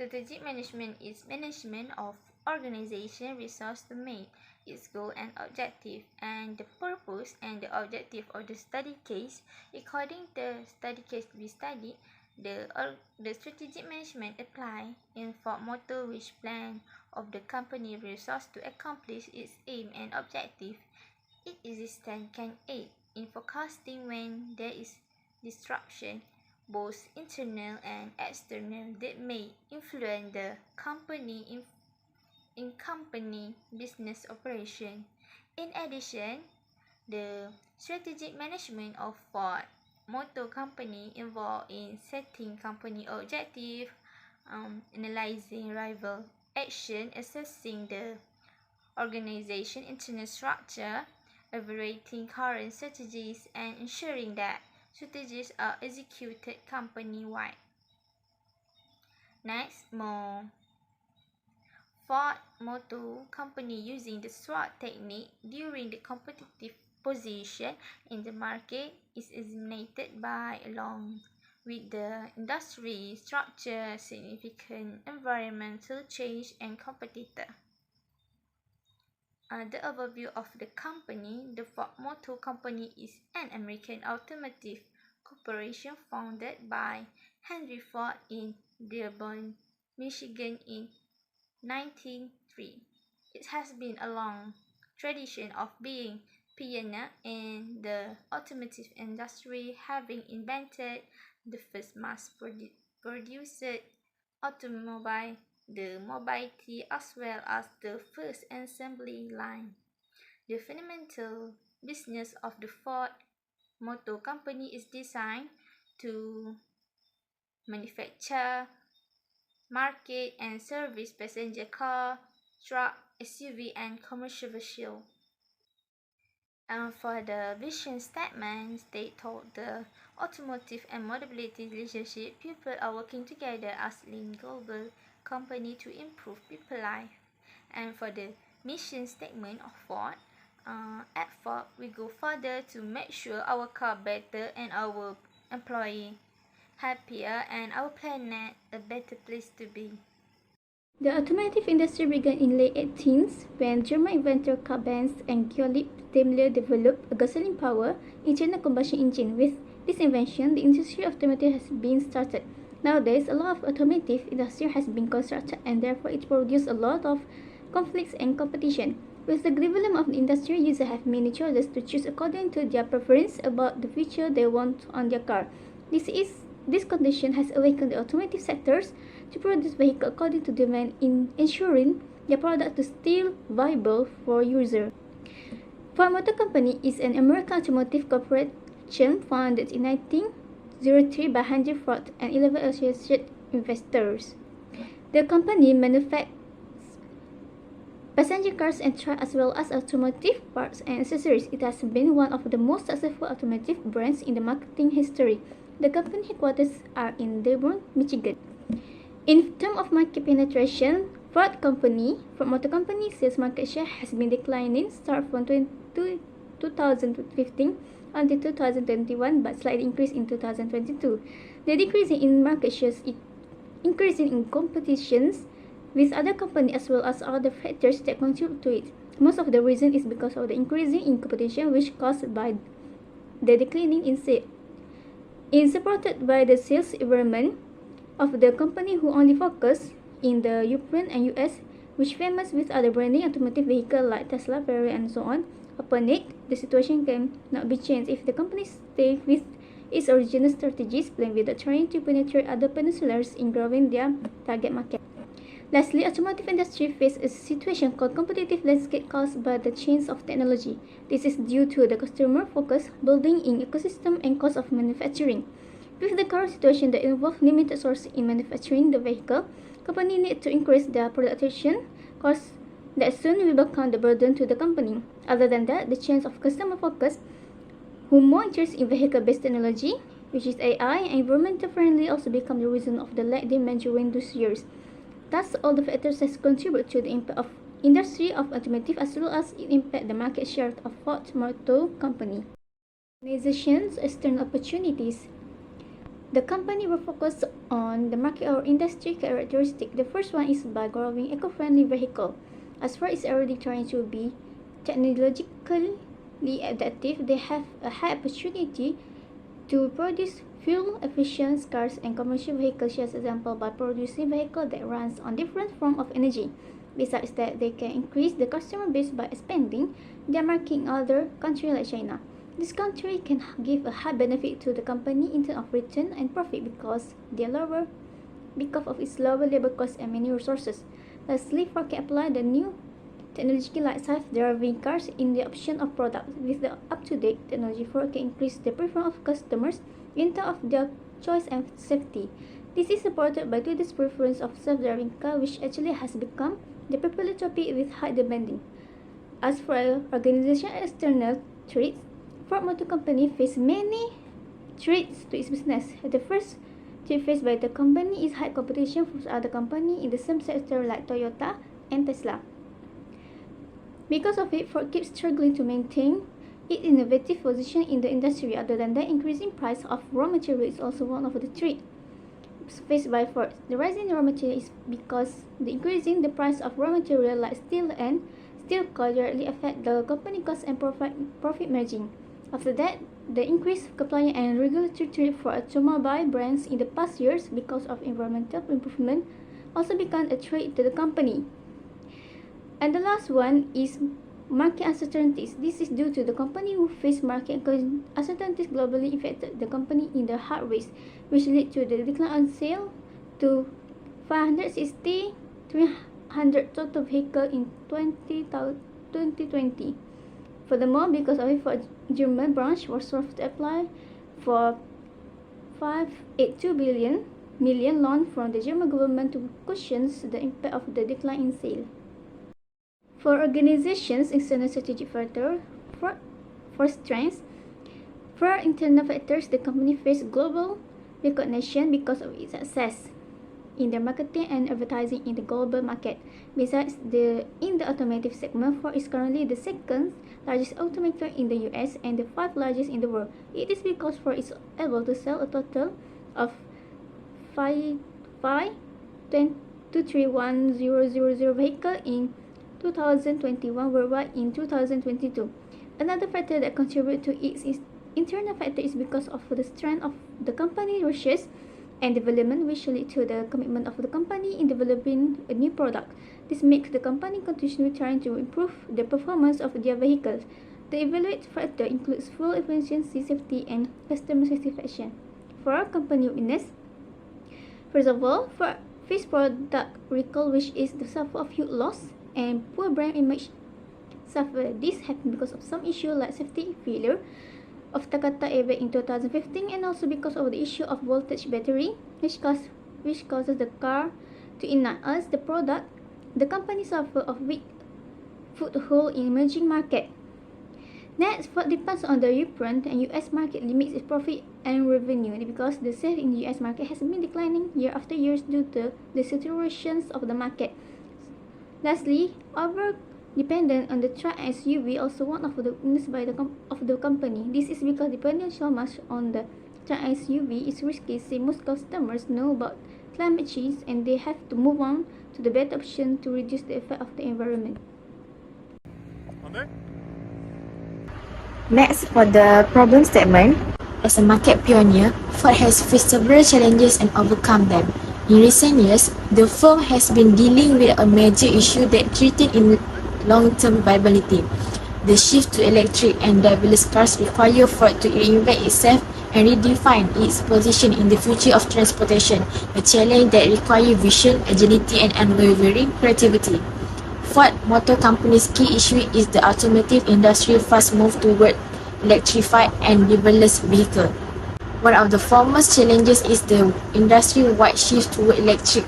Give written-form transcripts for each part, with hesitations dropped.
Strategic management is management of organization resource to meet its goal and objective, and the purpose and the objective of the study case. According to the study case we studied, the strategic management apply in for motto which plan of the company resource to accomplish its aim and objective. Its existence can aid in forecasting when there is disruption, both internal and external, that may influence the company in company business operation. In addition, the strategic management of Ford Motor Company involved in setting company objective, analyzing rival action, assessing the organization internal structure, evaluating current strategies, and ensuring that strategies are executed company-wide. Next, Ford Motor Company using the SWOT technique during the competitive position in the market is examined by along with the industry structure, significant environmental change, and competitor. The overview of the company. The Ford Motor Company is an American automotive corporation founded by Henry Ford in Dearborn, Michigan in 1903. It has been a long tradition of being pioneer in the automotive industry, having invented the first mass-produced automobile, the Model T, as well as the first assembly line. The fundamental business of the Ford Motor Company is designed to manufacture, market, and service passenger car, truck, SUV, and commercial vehicles. And for the vision statement, they told the automotive and mobility relationship, people are working together as a global company to improve people's life. And for the mission statement of Ford, at Ford, we go further to make sure our car better and our employee happier and our planet a better place to be. The automotive industry began in late 18th when German inventor Karl Benz and Gottlieb Daimler developed a gasoline-powered internal combustion engine. With this invention, the industry of automotive has been started. Nowadays, a lot of automotive industry has been constructed, and therefore it produces a lot of conflicts and competition. With the development of the industry, users have many choices to choose according to their preference about the feature they want on their car. This condition has awakened the automotive sectors to produce vehicles according to demand, in ensuring their product to still viable for users. Ford Motor Company is an American automotive corporation founded in 1903 by Henry Ford and 11 associate investors. The company manufactures passenger cars and trucks as well as automotive parts and accessories. It has been one of the most successful automotive brands in the marketing history. The company headquarters are in Dearborn, Michigan. In terms of market penetration, Ford Motor Company sales market share has been declining start from 2015 until 2021, but slightly increased in 2022. The decrease in market shares is increasing in competitions with other companies as well as other factors that contribute to it. Most of the reason is because of the increasing in competition, which caused by the declining in sales. Is supported by the sales environment of the company who only focus in the European and US, which famous with other branding automotive vehicles like Tesla, Ferrari, and so on. Upon it, the situation can not be changed if the company stays with its original strategies, plan without trying to penetrate other peninsulars in growing their target market. Lastly, automotive industry faces a situation called competitive landscape caused by the change of technology. This is due to the customer focus, building in ecosystem, and cost of manufacturing. With the current situation that involves limited sourcing in manufacturing the vehicle, companies need to increase their production costs that soon will become the burden to the company. Other than that, the change of customer focus, who more interested in vehicle-based technology, which is AI and environmental friendly, also become the reason of the lack demand during those years. Thus, all the factors that contribute to the impact of industry of automotive as well as it impact the market share of Ford Motor Company. Organizations, external opportunities. The company will focus on the market or industry characteristic. The first one is by growing eco-friendly vehicle. As Ford is already trying to be technologically adaptive, they have a high opportunity to produce fuel-efficient cars and commercial vehicles, as example by producing vehicles that runs on different forms of energy. Besides that, they can increase the customer base by expanding their market in other countries like China. This country can give a high benefit to the company in terms of return and profit because of its lower labor costs and many resources. Lastly, Ford can apply the new technology like self-driving cars in the option of products. With the up-to-date technology, Ford can increase the preference of customers in terms of their choice and safety. This is supported by today's preference of self-driving car, which actually has become the popular topic with high demanding. As for organization and external threats, Ford Motor Company faces many threats to its business. The first threat faced by the company is high competition from other companies in the same sector like Toyota and Tesla. Because of it, Ford keeps struggling to maintain its innovative position in the industry. Other than that, increasing price of raw material is also one of the threats faced by Ford. The rising raw material is because the increasing the price of raw material like steel and steel coil directly affect the company cost and profit margin. After that, the increased compliance and regulatory threat for automobile brands in the past years because of environmental improvement also become a threat to the company. And the last one is market uncertainties. This is due to the company who face market uncertainties globally affected the company in the hard ways, which led to the decline on sale to 560,300 total vehicle in 2020. Furthermore, because of it, Ford German branch was forced to apply for 582 million loan from the German government to cushion the impact of the decline in sale. For organizations, external strategic factor for strengths, for internal factors, the company faces global recognition because of its success in the marketing and advertising in the global market. Besides, in the automotive segment, Ford is currently the second largest automaker in the US and the 5th largest in the world. It is because Ford is able to sell a total of 231,000 vehicles in 2021 worldwide in 2022. Another factor that contributes to its internal factor is because of the strength of the company research and development, which lead to the commitment of the company in developing a new product. This makes the company continually trying to improve the performance of their vehicles. The evaluate factor includes fuel efficiency, safety, and customer satisfaction. For our company witness, first of all, for face product recall, which is the suffer of huge loss and poor brand image suffer. This happened because of some issue like safety failure of Takata airbag in 2015 and also because of the issue of voltage battery which causes the car to ignite. As the product, the company suffer of weak foothold in emerging market. Next, Ford depends on the European and US market limits its profit and revenue because the sales in the US market has been declining year after year due to the saturations of the market. Lastly, our dependent on the truck and SUV also one of the weaknesses of the company. This is because depending so much on the truck and SUV is risky, since most customers know about climate change and they have to move on to the better option to reduce the effect of the environment. Next, for the problem statement, as a market pioneer, Ford has faced several challenges and overcome them. In recent years, the firm has been dealing with a major issue that threatened in long-term viability. The shift to electric and driverless cars require Ford to reinvent itself and redefine its position in the future of transportation, a challenge that requires vision, agility, and unwavering creativity. Ford Motor Company's key issue is the automotive industry's fast move toward electrified and driverless vehicles. One of the foremost challenges is the industry-wide shift toward electric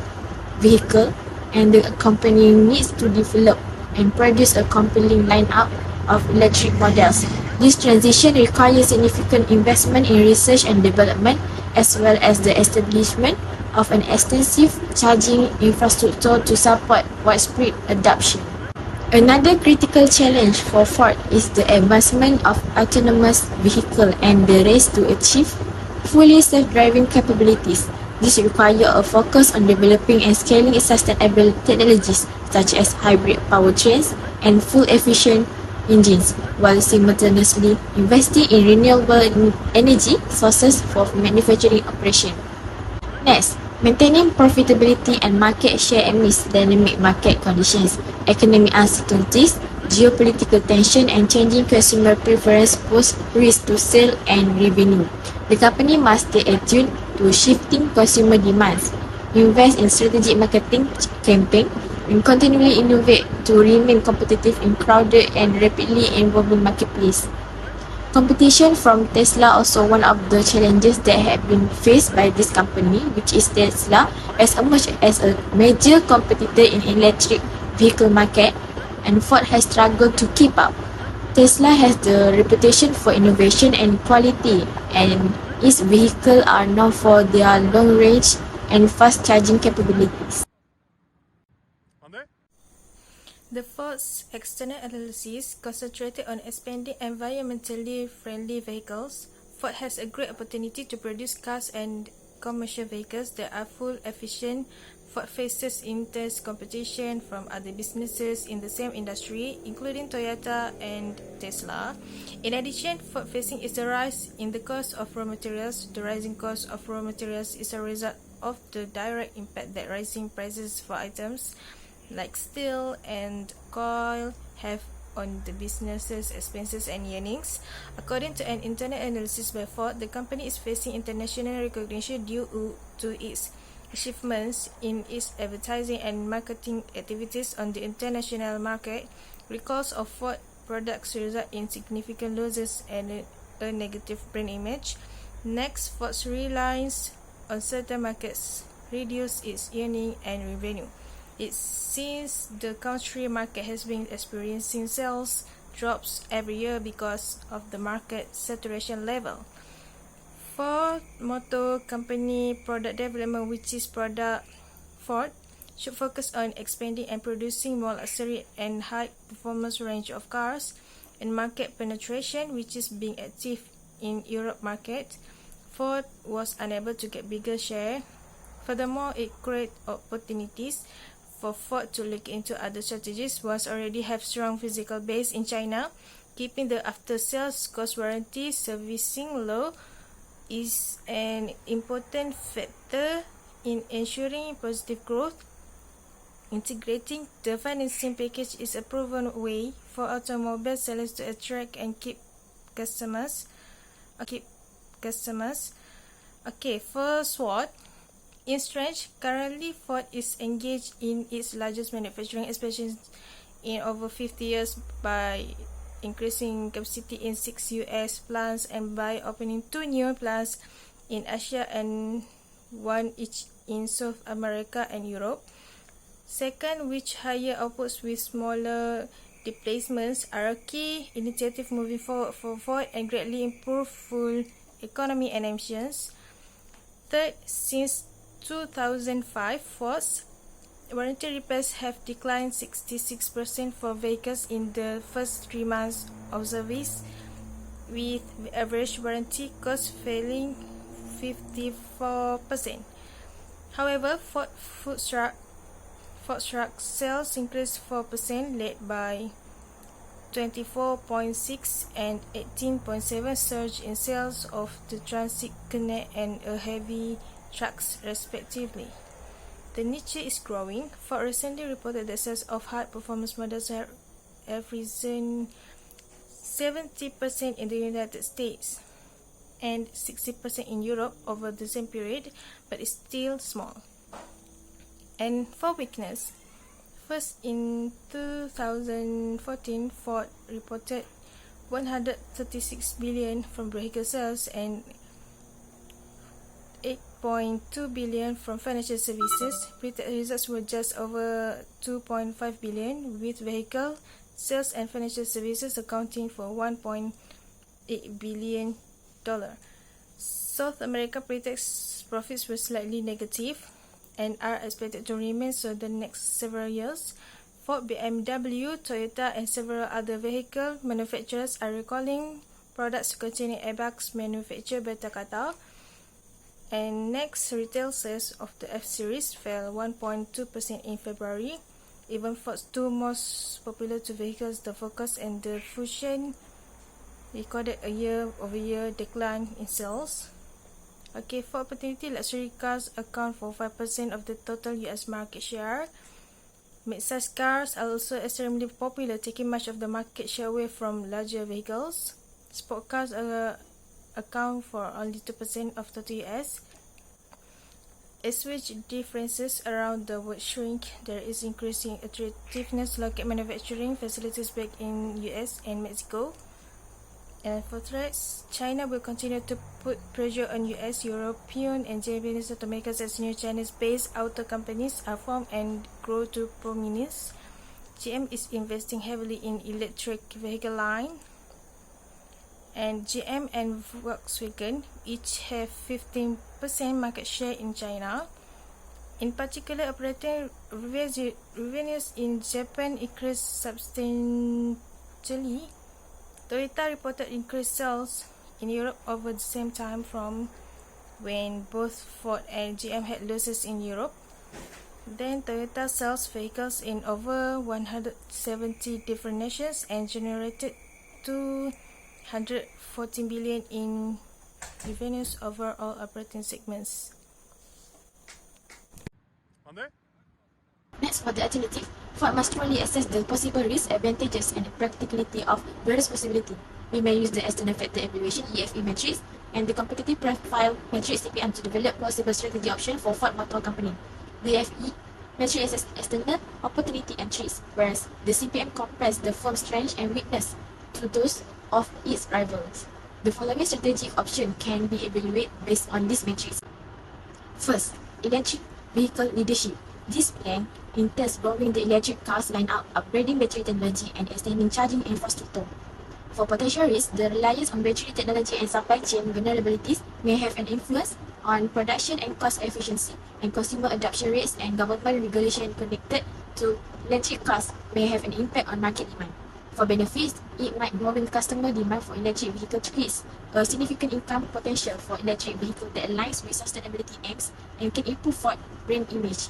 vehicle, and the company needs to develop and produce a compelling lineup of electric models. This transition requires significant investment in research and development, as well as the establishment of an extensive charging infrastructure to support widespread adoption. Another critical challenge for Ford is the advancement of autonomous vehicles and the race to achieve fully self-driving capabilities. This requires a focus on developing and scaling sustainable technologies such as hybrid powertrains and full efficient engines, while simultaneously investing in renewable energy sources for manufacturing operation. Next, maintaining profitability and market share amidst dynamic market conditions, economic uncertainties, geopolitical tension and changing consumer preference pose risk to sale and revenue. The company must stay attuned to shifting consumer demands, invest in strategic marketing campaign, and continually innovate to remain competitive in crowded and rapidly evolving marketplace. Competition from Tesla also one of the challenges that have been faced by this company, which is Tesla has emerged as a major competitor in electric vehicle market, and Ford has struggled to keep up. Tesla has the reputation for innovation and quality, and its vehicles are known for their long range and fast charging capabilities. The Ford's external analysis concentrated on expanding environmentally friendly vehicles. Ford has a great opportunity to produce cars and commercial vehicles that are fuel efficient. Ford faces intense competition from other businesses in the same industry, including Toyota and Tesla. In addition, Ford facing is the rise in the cost of raw materials. The rising cost of raw materials is a result of the direct impact that rising prices for items like steel and coal have on the business's expenses and earnings. According to an internal analysis by Ford, the company is facing international recognition due to its achievements in its advertising and marketing activities on the international market. Recalls of Ford products result in significant losses and a negative brand image. Next, Ford's reliance on certain markets reduced its earnings and revenue. Since the country market has been experiencing sales drops every year because of the market saturation level. Ford Motor Company product development, which is product Ford, should focus on expanding and producing more luxury and high performance range of cars, and market penetration, which is being active in Europe market. Ford was unable to get bigger share. Furthermore, it created opportunities for Ford to look into other strategies once already have strong physical base in China. Keeping the after-sales cost warranty servicing low is an important factor in ensuring positive growth. Integrating the financing package is a proven way for automobile sellers to attract and keep customers. For SWOT, in strength, currently Ford is engaged in its largest manufacturing expansion in over 50 years by increasing capacity in 6 US plants and by opening 2 new plants in Asia and 1 each in South America and Europe. Second, which higher outputs with smaller displacements are a key initiative moving forward for Ford and greatly improve fuel economy and emissions. Third, since 2005, Ford's warranty repairs have declined 66% for vehicles in the first 3 months of service, with the average warranty cost falling 54%. However, Ford truck sales increased 4%, led by 24.6 and 18.7 surge in sales of the Transit Connect and a heavy trucks respectively. The niche is growing. Ford recently reported that sales of high-performance models have risen 70% in the United States and 60% in Europe over the same period, but is still small. And for weakness, first in 2014, Ford reported 136 billion from vehicle sales and 8.2 billion from financial services. Pre-tax results were just over 2.5 billion, with vehicle sales and financial services accounting for 1.8 billion dollar. South America pre-tax profits were slightly negative and are expected to remain so the next several years. Ford, BMW, Toyota and several other vehicle manufacturers are recalling products containing airbags manufactured by Takata. And next, retail sales of the F series fell 1.2% in February. Even Ford's two most popular two vehicles, the Focus and the Fusion, recorded a year-over-year decline in sales. Okay, for opportunity, luxury cars account for 5% of the total US market share. Mid-size cars are also extremely popular, taking much of the market share away from larger vehicles. Sport cars account for only 2% of total US. As which differences around the world shrink, there is increasing attractiveness to locate manufacturing facilities back in US and Mexico. And for threats, China will continue to put pressure on US, European, and Japanese automakers as new Chinese-based auto companies are formed and grow to prominence. GM is investing heavily in electric vehicle line, and GM and Volkswagen each have 15% market share in China. In particular, operating revenues in Japan increased substantially. Toyota reported increased sales in Europe over the same time from when both Ford and GM had losses in Europe. Then Toyota sells vehicles in over 170 different nations and generated 214 billion in revenues over all operating segments. Next, for the alternative, Ford must truly assess the possible risks, advantages, and the practicality of various possibilities. We may use the external factor evaluation (EFE) matrix and the competitive profile matrix (CPM) to develop possible strategy options for Ford Motor Company. The EFE matrix assesses external opportunity and threats, whereas the CPM compares the firm's strengths and weakness to those of its rivals. The following strategic options can be evaluated based on this matrix. First, electric vehicle leadership. This plan entails growing the electric cars lineup, upgrading battery technology, and extending charging infrastructure. For potential risks, the reliance on battery technology and supply chain vulnerabilities may have an influence on production and cost efficiency, and consumer adoption rates and government regulation connected to electric cars may have an impact on market demand. For benefits, it might growing customer demand for electric vehicle creates a significant income potential for electric vehicle that aligns with sustainability aims and can improve Ford brand image.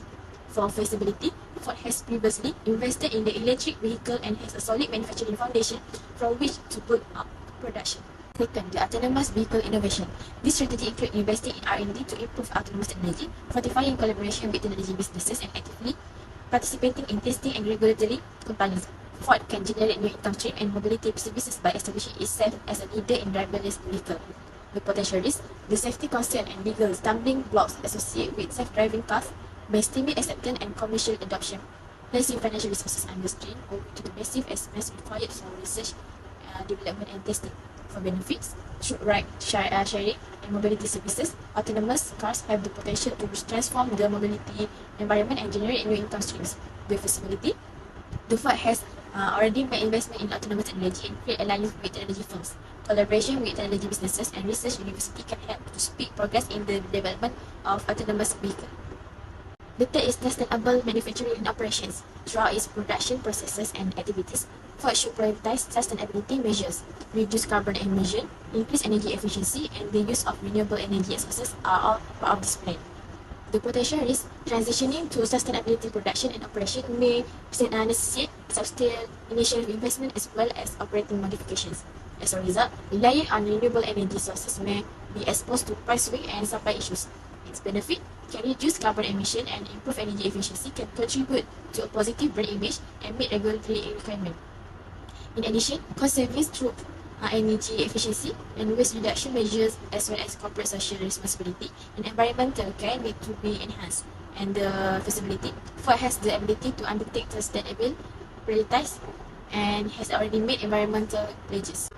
For feasibility, Ford has previously invested in the electric vehicle and has a solid manufacturing foundation from which to build up production. Second, the autonomous vehicle innovation. This strategy includes investing in R&D to improve autonomous technology, fortifying collaboration with technology businesses, and actively participating in testing and regulatory compliance. Ford can generate new income stream and mobility services by establishing itself as a leader in driverless vehicle. The potential risk, the safety concern and legal stumbling blocks associated with self-driving cars may stimulate acceptance and commercial adoption, placing financial resources under strain owing to the massive expense required for research, development and testing. For benefits, through ride-sharing and mobility services, autonomous cars have the potential to transform the mobility environment and generate new income streams. The feasibility, the Ford has already made investment in autonomous technology and create alliance with technology firms. Collaboration with technology businesses and research university can help to speed progress in the development of autonomous vehicles. The third is sustainable manufacturing and operations. Throughout its production processes and activities, Ford should prioritize sustainability measures, reduce carbon emission, increase energy efficiency, and the use of renewable energy sources are all part of this plan. The potential risk, transitioning to sustainability production and operation may necessitate substantial initial investment as well as operating modifications. As a result, relying on renewable energy sources may be exposed to price swing and supply issues. Its benefit can reduce carbon emission and improve energy efficiency, can contribute to a positive brand image and meet regulatory requirements. In addition, cost savings through energy efficiency and waste reduction measures as well as corporate social responsibility and environmental care need to be enhanced. And the feasibility, Ford has the ability to undertake sustainable, prioritize, and has already made environmental pledges.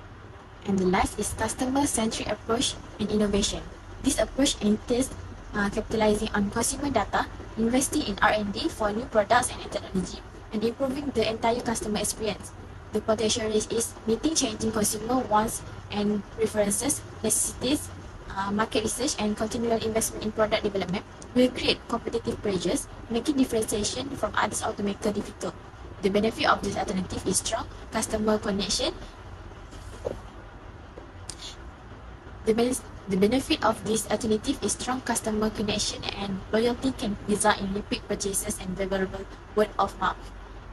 And the last is customer-centric approach and innovation. This approach entails capitalizing on consumer data, investing in R&D for new products and technology, and improving the entire customer experience. The potential risk is meeting changing consumer wants and preferences, necessities, market research, and continual investment in product development will create competitive pressures, making differentiation from other automakers difficult. The benefit of this alternative is strong customer connection. The The benefit of this alternative is strong customer connection and loyalty can result in repeat purchases and favorable word of mouth.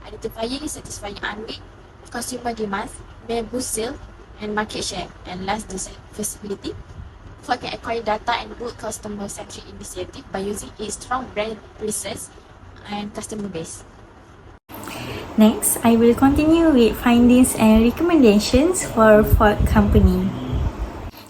Identifying and satisfying unmet consumer demands may boost sales and market share. And last, the feasibility. Ford can acquire data and build customer-centric initiative by using its strong brand presence and customer base. Next, I will continue with findings and recommendations for Ford Company.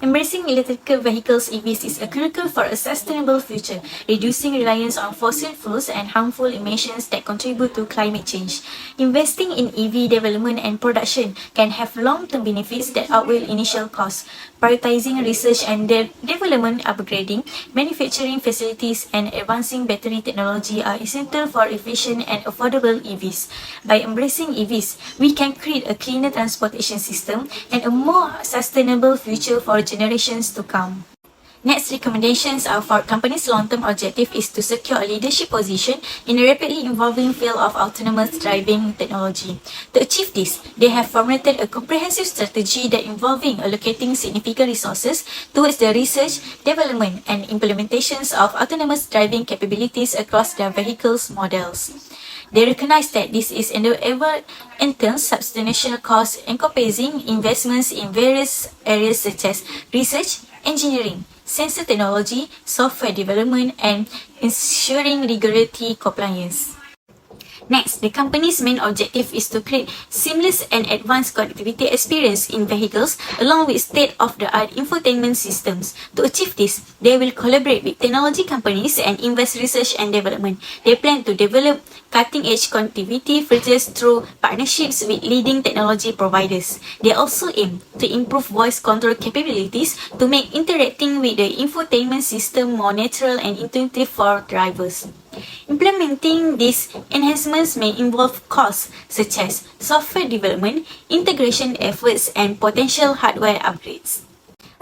Embracing electrical vehicles EVs is critical for a sustainable future, reducing reliance on fossil fuels and harmful emissions that contribute to climate change. Investing in EV development and production can have long-term benefits that outweigh initial costs. Prioritizing research and development, upgrading manufacturing facilities, and advancing battery technology are essential for efficient and affordable EVs. By embracing EVs, we can create a cleaner transportation system and a more sustainable future for generations to come. Next recommendations are for company's long-term objective is to secure a leadership position in a rapidly evolving field of autonomous driving technology. To achieve this, they have formulated a comprehensive strategy that involving allocating significant resources towards the research, development, and implementations of autonomous driving capabilities across their vehicles models. They recognize that this is endeavor entails substantial costs encompassing investments in various areas such as research, engineering, sensor technology, software development, and ensuring regulatory compliance. Next, the company's main objective is to create seamless and advanced connectivity experience in vehicles along with state-of-the-art infotainment systems. To achieve this, they will collaborate with technology companies and invest research and development. They plan to develop cutting-edge connectivity features through partnerships with leading technology providers. They also aim to improve voice control capabilities to make interacting with the infotainment system more natural and intuitive for drivers. Implementing these enhancements may involve costs such as software development, integration efforts, and potential hardware upgrades.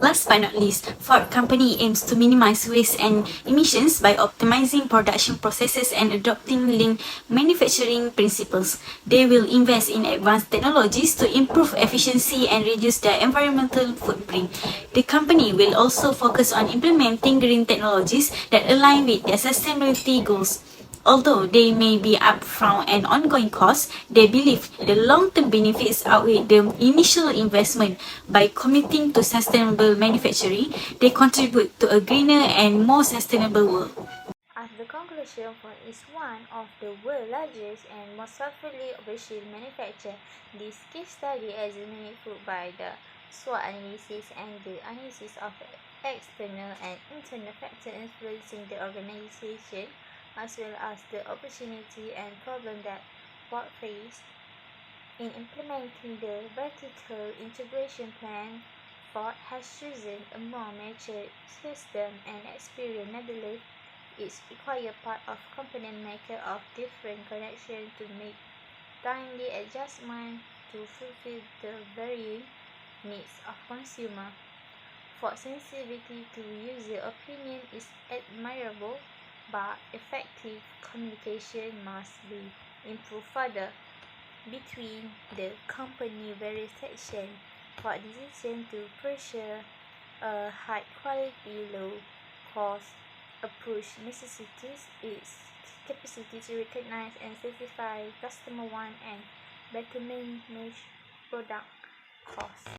Last but not least, Ford Company aims to minimize waste and emissions by optimizing production processes and adopting lean manufacturing principles. They will invest in advanced technologies to improve efficiency and reduce their environmental footprint. The company will also focus on implementing green technologies that align with their sustainability goals. Although they may be upfront and ongoing costs, they believe the long-term benefits outweigh the initial investment. By committing to sustainable manufacturing, they contribute to a greener and more sustainable world. As the conclusion, Ford is one of the world's largest and most successfully operational manufacturers. This case study examined by the SWOT analysis and the analysis of external and internal factors influencing the organization, as well as the opportunity and problem that Ford faced. In implementing the vertical integration plan, Ford has chosen a more mature system and experience nevertheless is required part of component maker of different connections to make timely adjustment to fulfill the varying needs of consumer. Ford's sensitivity to user opinion is admirable, but effective communication must be improved further between the company various sections. For decision to pursue a high quality, low cost approach necessitates its capacity to recognize and satisfy customer want and better manage product costs.